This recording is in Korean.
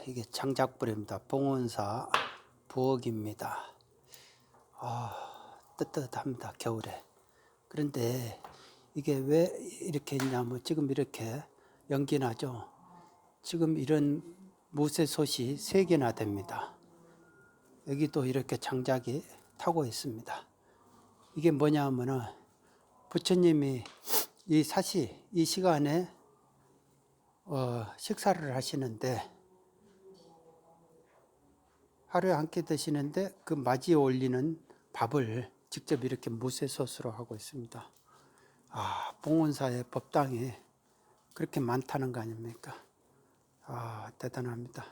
이게 장작불입니다. 봉온사 부엌입니다. 뜨뜻합니다. 겨울에. 그런데 이게 왜 이렇게 있냐면 지금 이렇게 연기 나죠. 지금 이런 무쇠솥이 3개나 됩니다. 여기도 이렇게 장작이 타고 있습니다. 이게 뭐냐 하면은 부처님이 이 시간에 식사를 하시는데 하루에 한 끼 드시는데 그 맞이에 올리는 밥을 직접 이렇게 무쇠솥으로 하고 있습니다. 봉온사의 법당이 그렇게 많다는 거 아닙니까? 대단합니다.